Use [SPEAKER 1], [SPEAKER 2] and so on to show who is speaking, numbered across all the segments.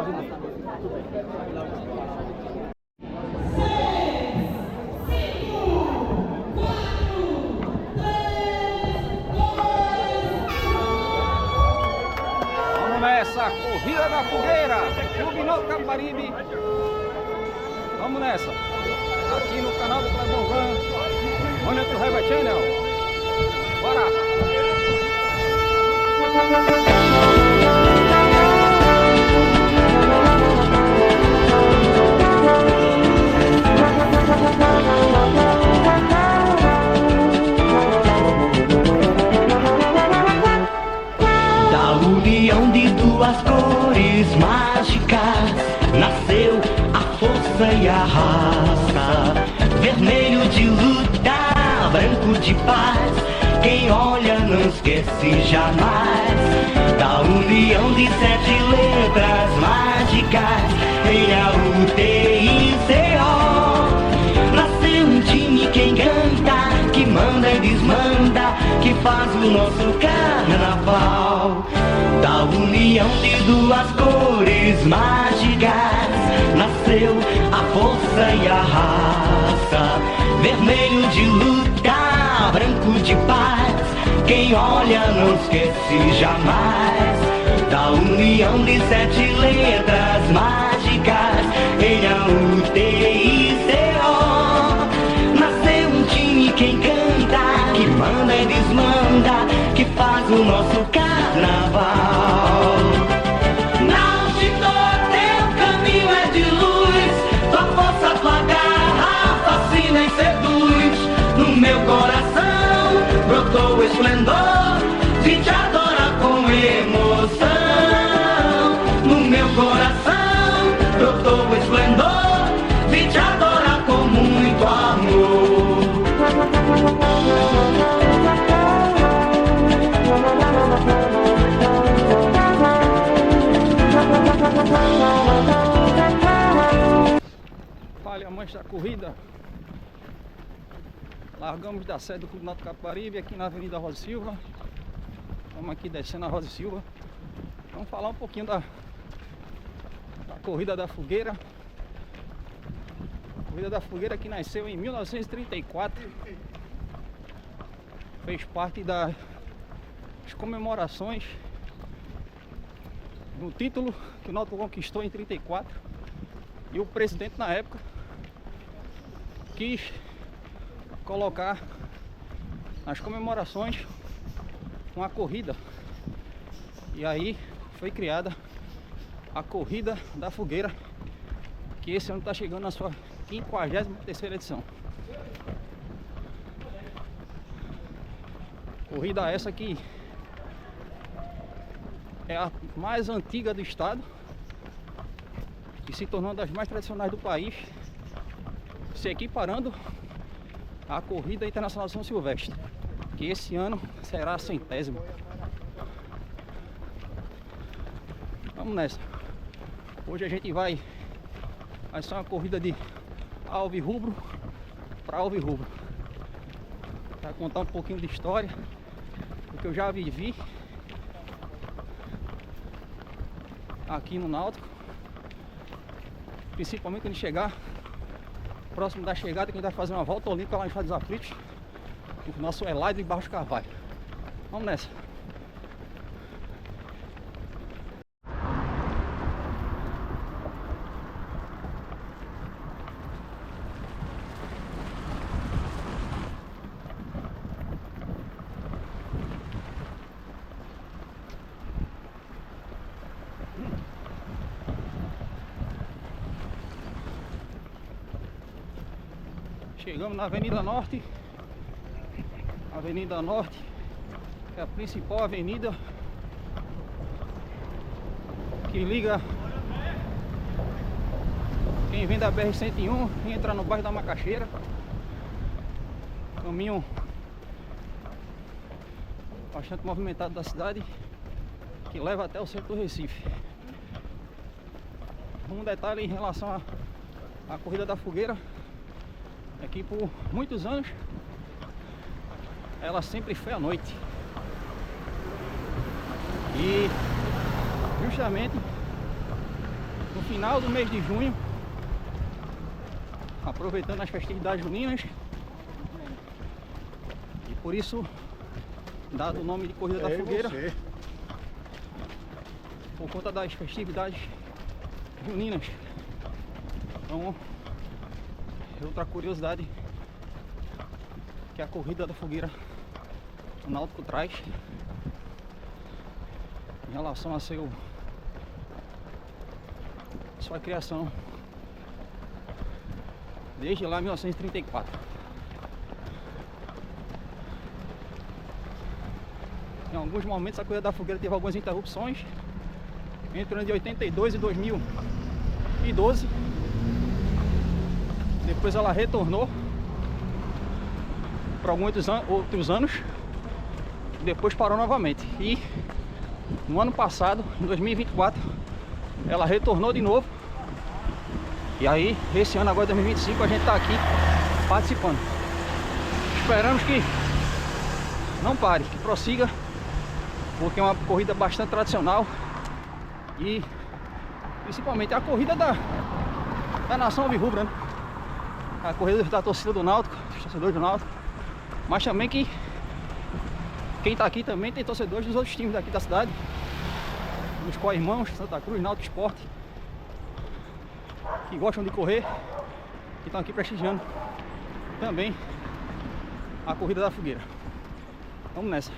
[SPEAKER 1] fazer bem. Tudo bem. Vamos nessa, corrida da fogueira, Clube Náutico Capibaribe. Vamos nessa, aqui no canal do Clebão, Olha pro Raiva Channel. Bora!
[SPEAKER 2] Da união de duas cores mágicas nasceu a força e a raça. Vermelho de luta, branco de paz, quem olha não esquece jamais. Da união de 7 letras mágicas, N-A-U-T-I-C-O, nasceu um time quem canta, que manda e desmanda, que faz o nosso carnaval. Da união de duas cores mágicas nasceu a força e a raça. Vermelho de luta, branco de paz, quem olha não esquece jamais. Da união de 7 letras mágicas, N-A-U-T-I-C-O, nasceu um time quem canta, que manda e desmanda, que faz o nosso carnaval. Náutico, teu caminho é de luz, tua força, tua garra fascina e seduz. No meu coração brotou o esplendor de te adorar com emoção. No meu coração brotou o esplendor de te adorar com muito amor.
[SPEAKER 1] Olha a mancha da corrida. Largamos da sede do Clube Náutico Capibaribe aqui na Avenida Rosa Silva. Estamos aqui descendo a Rosa Silva. Vamos falar um pouquinho da Corrida da Fogueira. A Corrida da Fogueira que nasceu em 1934. Fez parte das comemorações do título que o Náutico conquistou em 34. E o presidente na época quis colocar nas comemorações uma corrida. E aí foi criada a Corrida da Fogueira, que esse ano está chegando na sua 53ª edição. Corrida essa que é a mais antiga do estado e se tornou uma das mais tradicionais do país, se equiparando à Corrida Internacional de São Silvestre, que esse ano será a 100ª. Vamos nessa. Hoje a gente vai ser uma corrida de alvirrubro para alvirrubro. Vai contar um pouquinho de história, do que eu já vivi aqui no Náutico, principalmente quando chegar próximo da chegada, que a gente vai fazer uma volta olímpica lá em Estado dos Aflitos, o nosso Elaide de Barros Carvalho. Vamos nessa. Chegamos na Avenida Norte. Avenida Norte é a principal avenida que liga quem vem da BR-101 e entra no bairro da Macaxeira. Caminho bastante movimentado da cidade, que leva até o centro do Recife. Um detalhe em relação à Corrida da Fogueira é que por muitos anos ela sempre foi à noite. E justamente no final do mês de junho, aproveitando as festividades juninas. E por isso, dado o nome de Corrida da Fogueira, por conta das festividades juninas. Então, outra curiosidade que a Corrida da Fogueira o Náutico traz em relação a sua criação desde lá 1934. Em alguns momentos a Corrida da Fogueira teve algumas interrupções entre o ano de 82 e 2012. Depois ela retornou por alguns outros anos, depois parou novamente. E no ano passado, em 2024, ela retornou de novo. E aí, esse ano agora, 2025, a gente tá aqui participando. Esperamos que não pare, que prossiga, porque é uma corrida bastante tradicional e principalmente a corrida da nação alvirrubra, né? A corrida da torcida do Náutico, dos torcedores do Náutico, mas também que quem tá aqui também tem torcedores dos outros times daqui da cidade, dos co-irmãos, Santa Cruz, Náutico Esporte, que gostam de correr, que estão aqui prestigiando também a Corrida da Fogueira. Vamos nessa.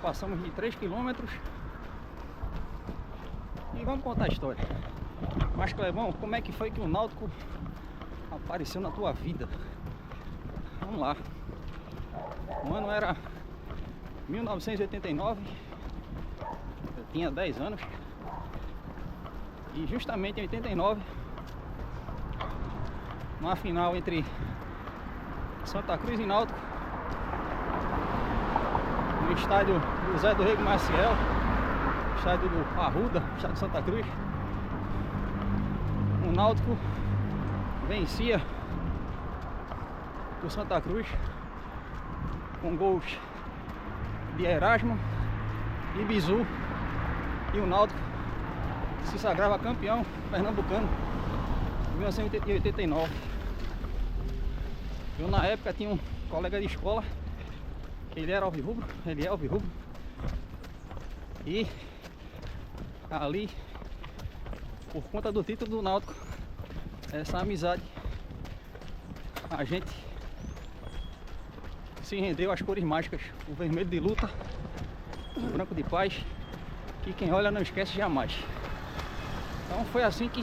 [SPEAKER 1] Passamos de 3 quilômetros e vamos contar a história. Mas Clebão, como é que foi que o Náutico apareceu na tua vida? Vamos lá. O ano era 1989, eu tinha 10 anos e justamente em 89, numa final entre Santa Cruz e Náutico, no estádio José do Rego Maciel, estádio do Arruda, estádio de Santa Cruz, o Náutico vencia o Santa Cruz com gols de Erasmo e Bizu, e o Náutico se sagrava campeão pernambucano em 1989. Eu na época tinha um colega de escola, ele era alvirrubro, ele é alvirrubro, e ali, por conta do título do Náutico, essa amizade, a gente se rendeu às cores mágicas, o vermelho de luta, o branco de paz, que quem olha não esquece jamais. Então foi assim que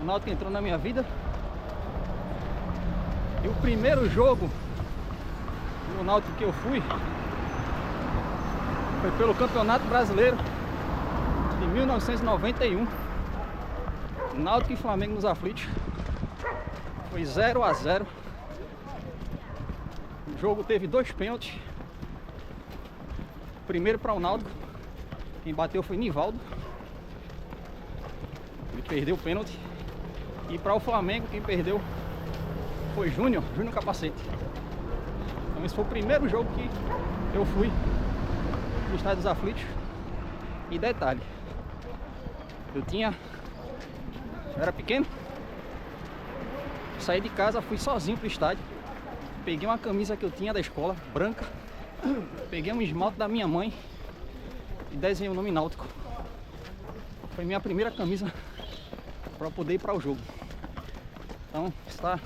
[SPEAKER 1] o Náutico entrou na minha vida. E o primeiro jogo do Náutico que eu fui foi pelo Campeonato Brasileiro de 1991, Náutico e Flamengo nos aflitos. Foi 0 a 0. O jogo teve 2 pênaltis. Primeiro para o Náutico, quem bateu foi Nivaldo. Ele perdeu o pênalti. E para o Flamengo, quem perdeu foi Júnior Capacete. Então esse foi o primeiro jogo que eu fui no Estádio dos Aflitos. E detalhe, eu era pequeno, saí de casa, fui sozinho pro estádio, peguei uma camisa que eu tinha da escola, branca, peguei um esmalte da minha mãe e desenhei o nome Náutico. Foi minha primeira camisa para poder ir para o jogo. Então está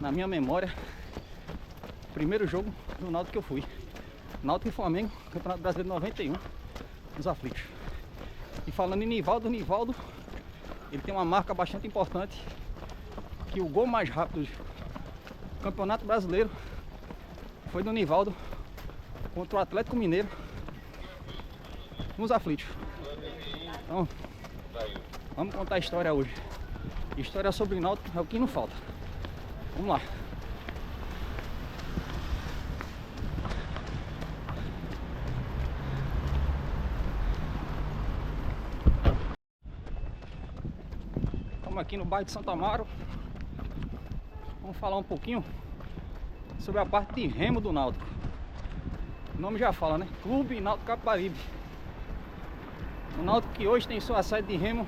[SPEAKER 1] na minha memória o primeiro jogo do Náutico que eu fui. Náutico e Flamengo, Campeonato Brasileiro 91, nos Aflitos. E falando em Nivaldo, ele tem uma marca bastante importante, que o gol mais rápido do Campeonato Brasileiro foi do Nivaldo contra o Atlético Mineiro nos Aflitos. Então, vamos contar a história hoje. História sobre Náutico é o que não falta. Vamos lá. Estamos aqui no bairro de Santo Amaro. Vamos falar um pouquinho sobre a parte de remo do Náutico. O nome já fala, né? Clube Náutico Capibaribe. O Náutico que hoje tem sua sede de remo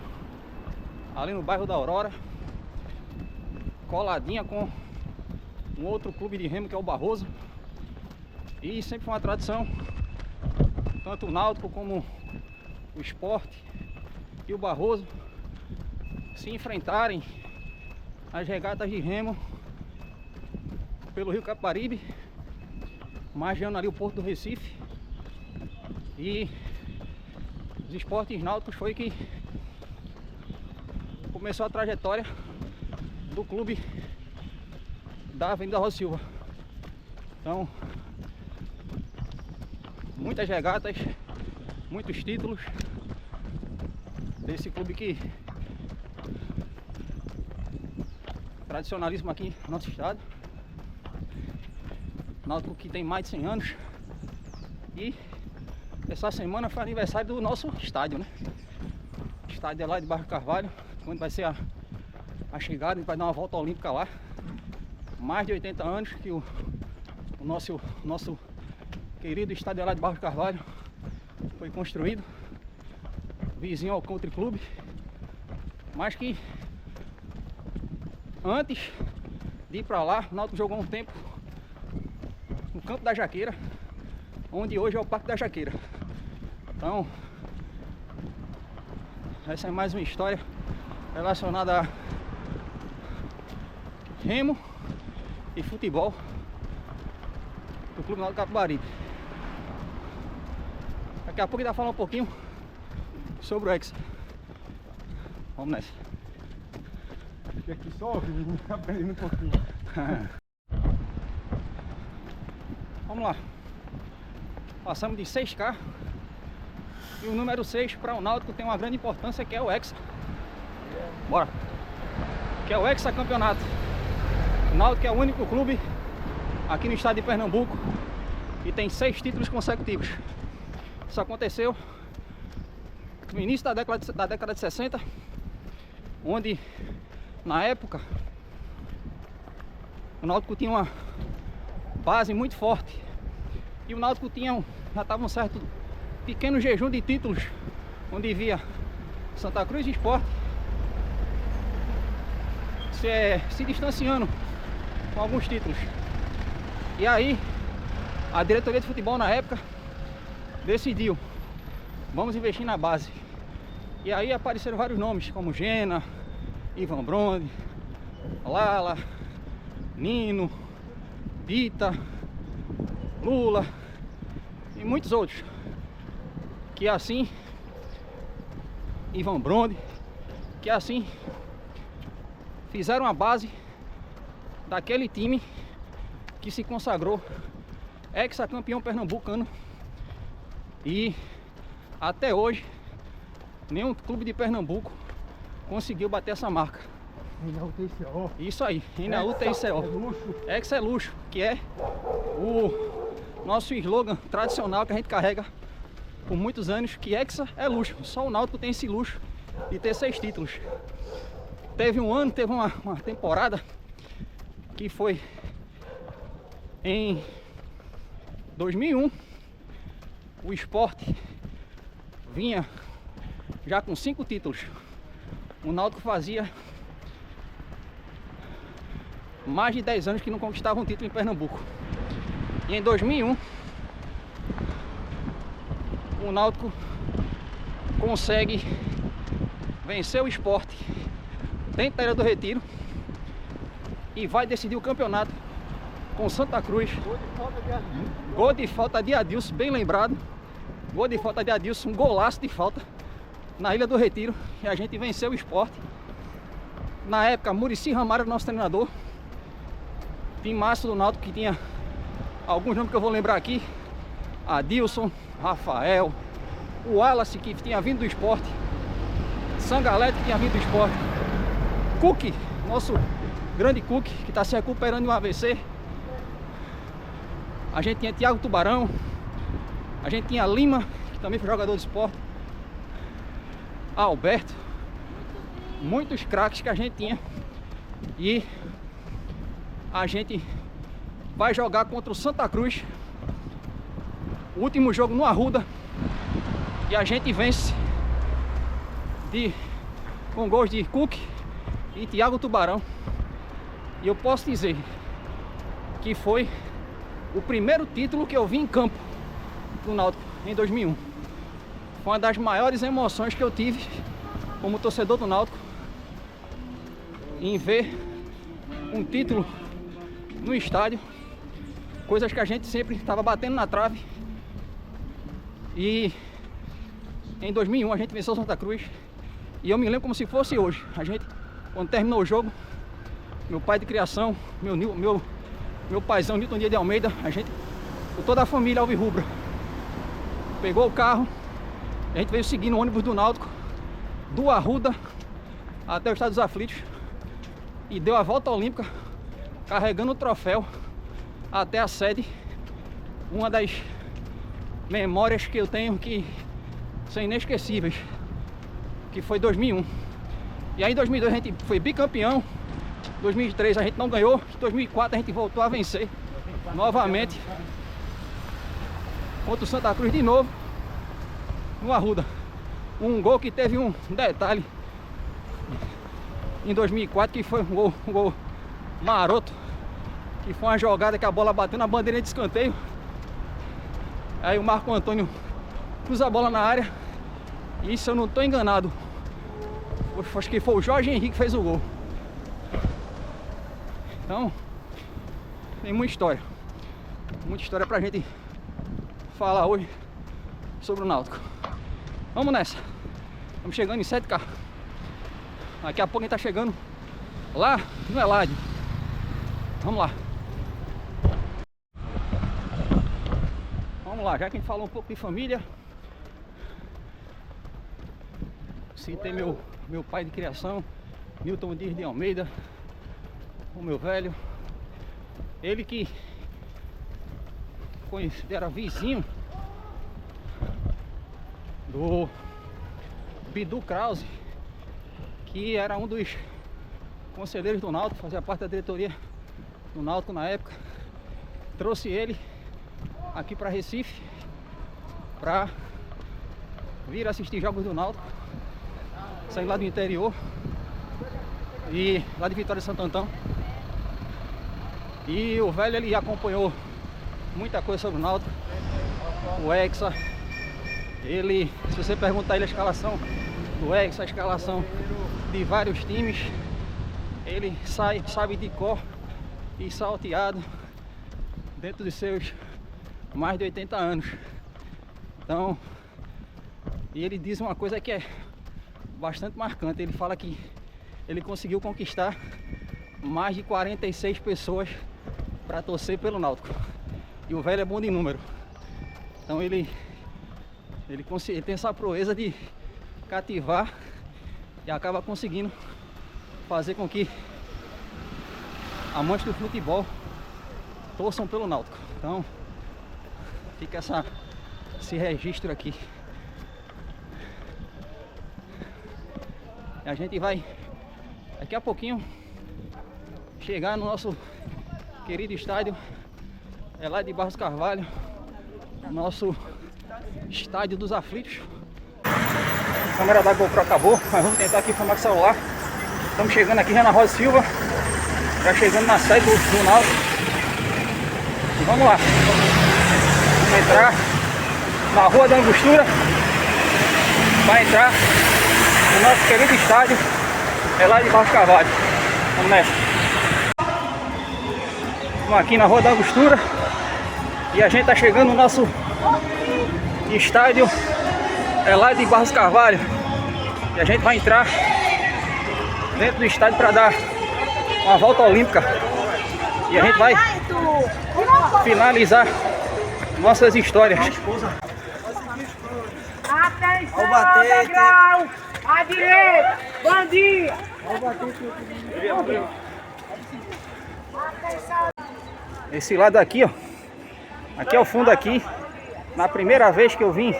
[SPEAKER 1] ali no bairro da Aurora, coladinha com um outro clube de remo que é o Barroso. E sempre foi uma tradição, tanto o Náutico como o Sport e o Barroso se enfrentarem as regatas de remo pelo Rio Capibaribe, margeando ali o Porto do Recife. E os esportes náuticos foi que começou a trajetória do clube da Avenida Rosa Silva. Então, muitas regatas, muitos títulos desse clube que tradicionalismo aqui no nosso estado. Náutico que tem mais de 100 anos. E essa semana foi aniversário do nosso estádio, né? O estádio é lá de Bairro Carvalho, onde vai ser a chegada, a gente vai dar uma volta olímpica lá. Mais de 80 anos que o nosso querido estádio lá de Bairro Carvalho foi construído, vizinho ao Country Club. Mas que antes de ir pra lá, o Náutico jogou um tempo no Campo da Jaqueira, onde hoje é o Parque da Jaqueira. Então, essa é mais uma história relacionada a remo e futebol do Clube Náutico Capibaribe. Daqui a pouco a gente vai falar um pouquinho sobre o Hexa. Vamos nessa.
[SPEAKER 3] Fica aqui só ouvindo, aprendendo um pouquinho.
[SPEAKER 1] Vamos lá. Passamos de 6K. E o número 6 para o Náutico tem uma grande importância, que é o Hexa. Bora. Que é o Hexa Campeonato. O Náutico é o único clube aqui no estado de Pernambuco que tem 6 títulos consecutivos. Isso aconteceu no início da década de 60, onde na época o Náutico tinha uma base muito forte e o Náutico já estava um certo pequeno jejum de títulos, onde via Santa Cruz e Sport se distanciando com alguns títulos. E aí a diretoria de futebol na época decidiu: vamos investir na base. E aí apareceram vários nomes, como Gena, Ivan Bronde, Lala, Nino, Pita, Lula e muitos outros. Que assim, Ivan Bronde, que assim fizeram a base daquele time que se consagrou ex-campeão pernambucano. E até hoje nenhum clube de Pernambuco conseguiu bater essa marca.
[SPEAKER 3] Renault TCO.
[SPEAKER 1] Isso aí, Renault
[SPEAKER 3] É
[SPEAKER 1] TCO.
[SPEAKER 3] luxo.
[SPEAKER 1] Exa é luxo, que é o nosso slogan tradicional que a gente carrega por muitos anos, que Exa é luxo. Só o Náutico tem esse luxo de ter 6 títulos. Teve uma temporada que foi em 2001. O Sport vinha já com 5 títulos. O Náutico fazia mais de 10 anos que não conquistava um título em Pernambuco. E em 2001 o Náutico consegue vencer o Sport dentro da Ilha do Retiro e vai decidir o campeonato com Santa Cruz. Gol de falta de Adilson, bem lembrado. Gol de falta de Adilson, um golaço de falta na Ilha do Retiro. E a gente venceu o Sport. Na época, Muricy Ramalho era nosso treinador. Timaço do Náutico, que tinha alguns nomes que eu vou lembrar aqui: Adilson, Rafael, o Wallace, que tinha vindo do Sport, Sangalete, que tinha vindo do Sport, Cook, nosso grande Cook, que está se recuperando de um AVC. A gente tinha Thiago Tubarão, a gente tinha Lima, que também foi jogador de Sport, Alberto, muitos craques que a gente tinha. E a gente vai jogar contra o Santa Cruz, o último jogo no Arruda, e a gente vence com gols de Cook e Thiago Tubarão. E eu posso dizer que foi o primeiro título que eu vi em campo do Náutico em 2001. Foi uma das maiores emoções que eu tive como torcedor do Náutico, em ver um título no estádio, coisas que a gente sempre estava batendo na trave. E em 2001 a gente venceu o Santa Cruz, e eu me lembro como se fosse hoje. A gente, quando terminou o jogo, meu pai de criação, meu paizão Nilton Dias de Almeida, a gente, com toda a família alvirrubra, pegou o carro, a gente veio seguindo o ônibus do Náutico do Arruda até o Estádio dos Aflitos e deu a volta olímpica carregando o troféu até a sede. Uma das memórias que eu tenho que são inesquecíveis, que foi 2001. E aí em 2002 a gente foi bicampeão, 2003 a gente não ganhou, em 2004 a gente voltou a vencer novamente contra o Santa Cruz de novo no Arruda. Um gol que teve um detalhe em 2004, que foi um gol maroto, que foi uma jogada que a bola bateu na bandeirinha de escanteio. Aí o Marco Antônio cruza a bola na área, e se eu não estou enganado, acho que foi o Jorge Henrique que fez o gol. Então tem muita história pra gente falar hoje sobre o Náutico. Vamos nessa, estamos chegando em 7K. Daqui a pouco a gente tá chegando lá no Eládio. Vamos lá. Vamos lá, já que a gente falou um pouco de família, citei meu pai de criação, Nilton Dias de Almeida, o meu velho, ele que era vizinho do Bidu Krause, que era um dos conselheiros do Náutico, fazia parte da diretoria do Náutico na época. Trouxe ele aqui para Recife para vir assistir jogos do Náutico, saindo lá do interior e lá de Vitória de Santo Antão. E o velho, ele acompanhou muita coisa sobre o Náutico, o Hexa. Ele, se você perguntar ele a escalação do Hexa, a escalação de vários times, ele sabe de cor e salteado dentro dos seus mais de 80 anos. Então, e ele diz uma coisa que é bastante marcante. Ele fala que ele conseguiu conquistar mais de 46 pessoas para torcer pelo Náutico. E o velho é bom de número. Então ele tem essa proeza de cativar e acaba conseguindo fazer com que amantes do futebol torçam pelo Náutico. Então fica esse registro aqui. E a gente vai daqui a pouquinho chegar no nosso querido estádio Eládio de Barros Carvalho, nosso estádio dos aflitos. A câmera da GoPro acabou, mas vamos tentar aqui filmar com o celular. Estamos chegando aqui já na Rosa Silva, já chegando na sede do Náutico. E vamos lá, vamos entrar na Rua da Angostura para entrar no nosso querido estádio Eládio de Barros Carvalho. Vamos nessa. Estamos aqui na Rua da Angostura e a gente está chegando no nosso estádio Eládio de Barros Carvalho. E a gente vai entrar dentro do estádio para dar uma volta olímpica. E a gente vai finalizar nossas histórias.
[SPEAKER 4] Atenção, degrau! À direita! Bandinha!
[SPEAKER 1] Esse lado aqui, ó. Aqui é o fundo aqui. Na primeira vez que eu vim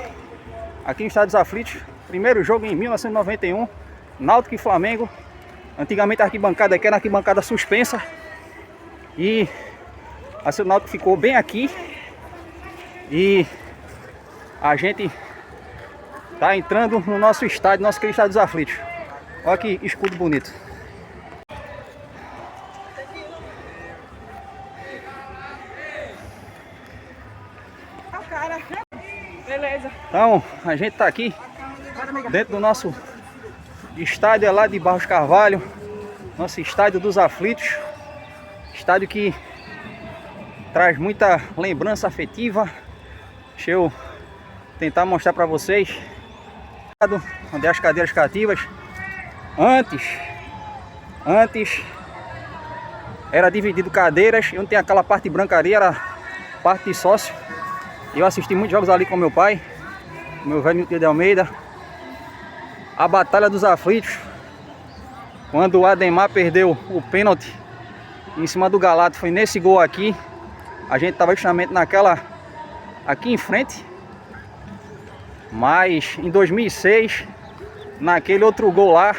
[SPEAKER 1] aqui no Estádio dos Aflitos, primeiro jogo em 1991, Náutico e Flamengo. Antigamente a arquibancada aqui era arquibancada suspensa. E assim, o Náutico ficou bem aqui. E a gente tá entrando no nosso estádio, nosso querido Estádio dos Aflitos. Olha que escudo bonito.
[SPEAKER 4] Beleza.
[SPEAKER 1] Então, a gente tá aqui dentro do nosso estádio Eládio de Barros Carvalho, nosso estádio dos aflitos, estádio que traz muita lembrança afetiva. Deixa eu tentar mostrar para vocês onde é as cadeiras cativas. Antes era dividido cadeiras, e onde tem aquela parte branca ali era parte de sócio. Eu assisti muitos jogos ali com meu pai, meu velho Milton de Almeida. A Batalha dos Aflitos, quando o Ademar perdeu o pênalti em cima do Galato, foi nesse gol aqui. A gente estava justamente naquela aqui em frente. Mas em 2006, naquele outro gol lá,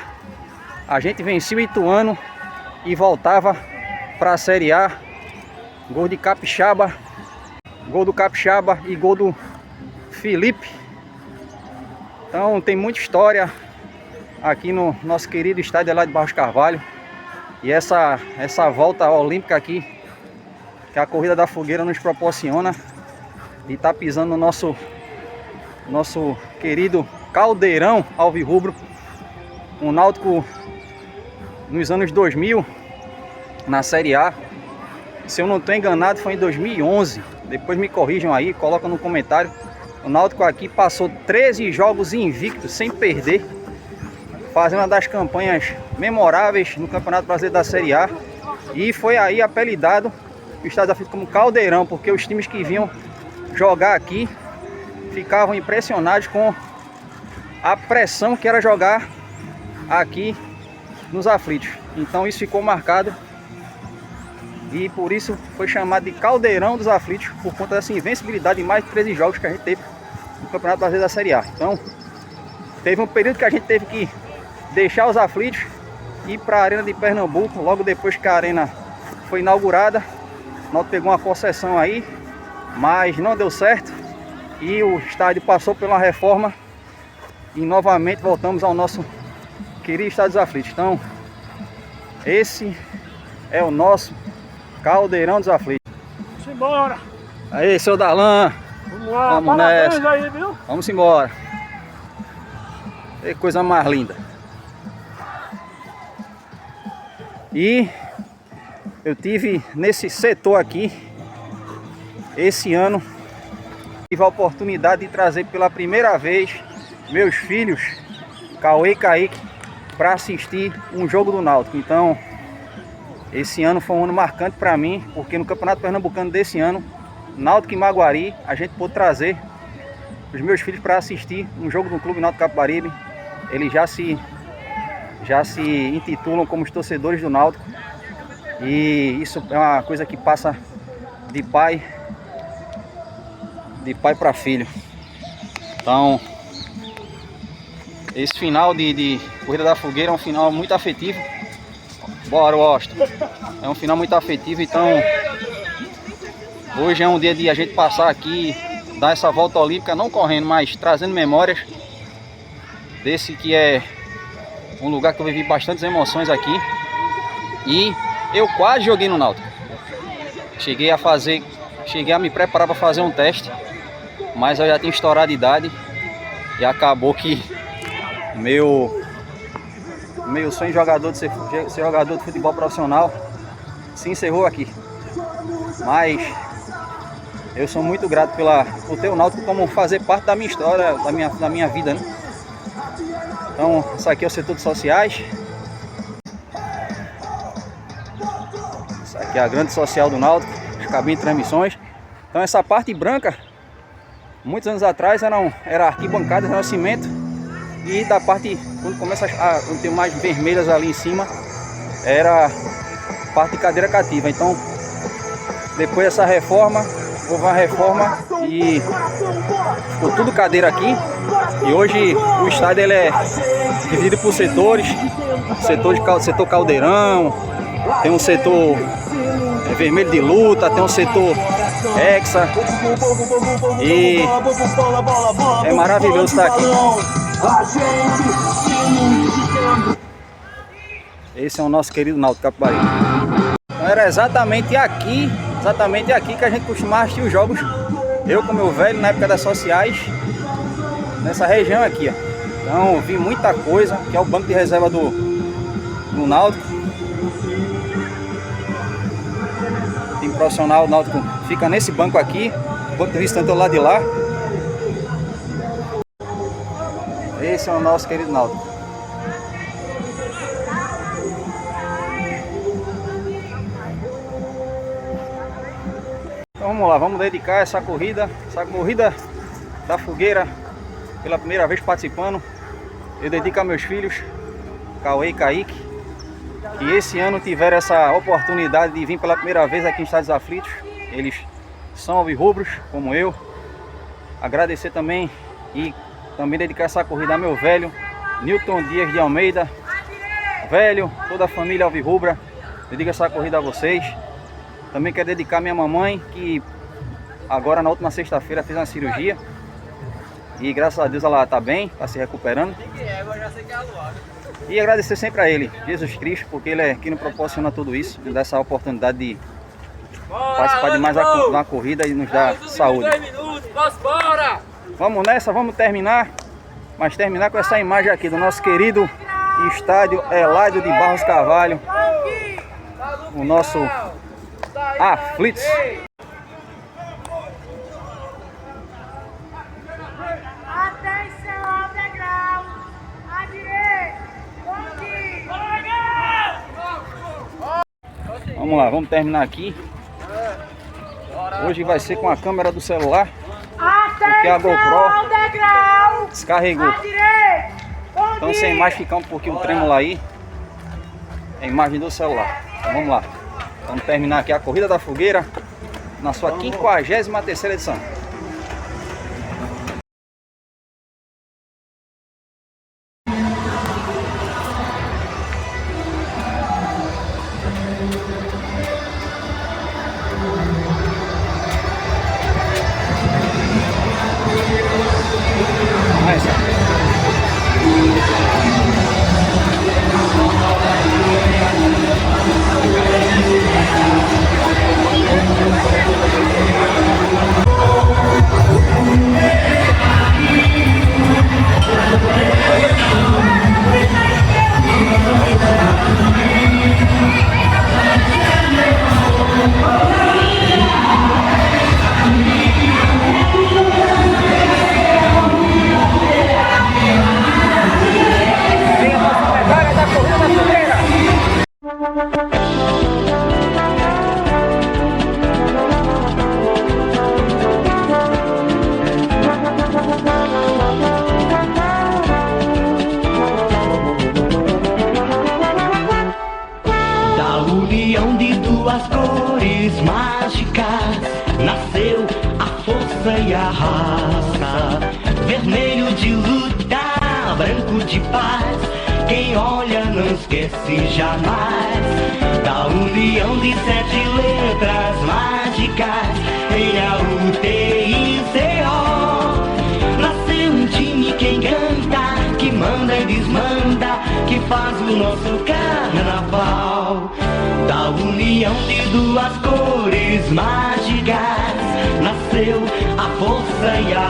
[SPEAKER 1] a gente venceu o Ituano e voltava para a Série A. Gol de Capixaba, gol do Capixaba e gol do Felipe. Então tem muita história aqui no nosso querido estádio Eládio de Barros Carvalho. E essa volta olímpica aqui, que a Corrida da Fogueira nos proporciona, de estar pisando no nosso querido caldeirão alvirrubro. O Náutico nos anos 2000 na Série A. Se eu não estou enganado, foi em 2011. Depois me corrijam aí, colocam no comentário. O Náutico aqui passou 13 jogos invictos, sem perder, fazendo uma das campanhas memoráveis no Campeonato Brasileiro da Série A. E foi aí apelidado o Estádio Aflitos como Caldeirão, porque os times que vinham jogar aqui ficavam impressionados com a pressão que era jogar aqui nos Aflitos. Então isso ficou marcado e por isso foi chamado de Caldeirão dos Aflitos, por conta dessa invencibilidade em mais de 13 jogos que a gente teve no Campeonato Brasileiro da Série A. Então teve um período que a gente teve que deixar os Aflitos e ir para a Arena de Pernambuco. Logo depois que a arena foi inaugurada, nós pegou uma concessão aí, mas não deu certo e o estádio passou por uma reforma e novamente voltamos ao nosso querido Estádio dos Aflitos. Então esse é o nosso Caldeirão dos Aflitos.
[SPEAKER 4] Vamos embora.
[SPEAKER 1] Aí, seu Darlan.
[SPEAKER 4] Vamos lá.
[SPEAKER 1] Vamos
[SPEAKER 4] Parabéns
[SPEAKER 1] nessa.
[SPEAKER 4] aí, viu?
[SPEAKER 1] Vamos embora. Que coisa mais linda. E eu tive nesse setor aqui, esse ano, tive a oportunidade de trazer pela primeira vez meus filhos, Cauê e Kaique, para assistir um jogo do Náutico. Então esse ano foi um ano marcante para mim, porque no Campeonato Pernambucano desse ano, Náutico e Maguari, a gente pôde trazer os meus filhos para assistir um jogo do Clube Náutico Capibaribe. Eles já se já se intitulam como os torcedores do Náutico. E isso é uma coisa que passa de pai para filho. Então, esse final de Corrida da Fogueira é um final muito afetivo. Bora, Washington. É um final muito afetivo, então hoje é um dia de a gente passar aqui, dar essa volta olímpica, não correndo, mas trazendo memórias desse que é um lugar que eu vivi bastantes emoções aqui. E eu quase joguei no Náutico. Cheguei a me preparar para fazer um teste, mas eu já tinha estourado de idade e acabou que meu sonho de jogador, de ser jogador de futebol profissional se encerrou aqui. Mas eu sou muito grato por ter o Náutico como fazer parte da minha história, da minha vida, né? Então, isso aqui é o setor de sociais. Isso aqui é a grande social do Náutico, as cabines de transmissões. Então, essa parte branca, muitos anos atrás, era arquibancada, era cimento. E da parte, quando começa quando tem mais vermelhas ali em cima, era parte de cadeira cativa. Então, depois dessa reforma, houve uma reforma e ficou tudo cadeira aqui. E hoje o estádio ele é dividido por setores. Setor caldeirão, tem um setor vermelho de luta, tem um setor hexa. E é maravilhoso estar aqui. Esse é o nosso querido Náutico Capibaribe. Então era exatamente aqui que a gente costumava assistir os jogos. Eu com meu velho na época das sociais, nessa região aqui, ó. Então eu vi muita coisa, que é o banco de reserva do Náutico. O time profissional do Náutico fica nesse banco aqui, o banco de visitante do lado de lá. Esse é o nosso querido Náutico. Então vamos lá, vamos dedicar essa corrida da Fogueira, pela primeira vez participando. Eu dedico a meus filhos, Cauê e Kaique, que esse ano tiveram essa oportunidade de vir pela primeira vez aqui em Estádios Aflitos. Eles são alvirrubros, como eu. Agradecer também e também dedicar essa corrida a meu velho, Nilton Dias de Almeida. Velho, toda a família alvirrubra, dedico essa corrida a vocês. Também quero dedicar a minha mamãe, que agora na última sexta-feira fez uma cirurgia. E graças a Deus ela está bem, está se recuperando. E agradecer sempre a Ele, Jesus Cristo, porque Ele é quem nos proporciona tudo isso, nos dá essa oportunidade de participar de mais uma corrida e nos dar saúde. Vamos nessa, vamos terminar, mas terminar com essa imagem aqui do nosso querido estádio Eládio de Barros Carvalho, o nosso Aflitos.
[SPEAKER 4] Atenção, degrau, à direita,
[SPEAKER 1] Vamos lá, vamos terminar aqui. Hoje vai ser com a câmera do celular, porque a GoPro descarregou. Então sem mais ficar um pouquinho trêmulo aí, é a imagem do celular. Então vamos lá, vamos terminar aqui a Corrida da Fogueira na sua 53ª edição.
[SPEAKER 2] Oh, mágicas, nasceu a força e a raça. Vermelho de luta, branco de paz, quem olha não esquece jamais da união de 7 letras mágicas em A-U-T-I-C-O. Nasceu um time quem canta, que manda e desmanda, que faz o nosso carnaval. Da união de 2 cores mágicas nasceu a força e a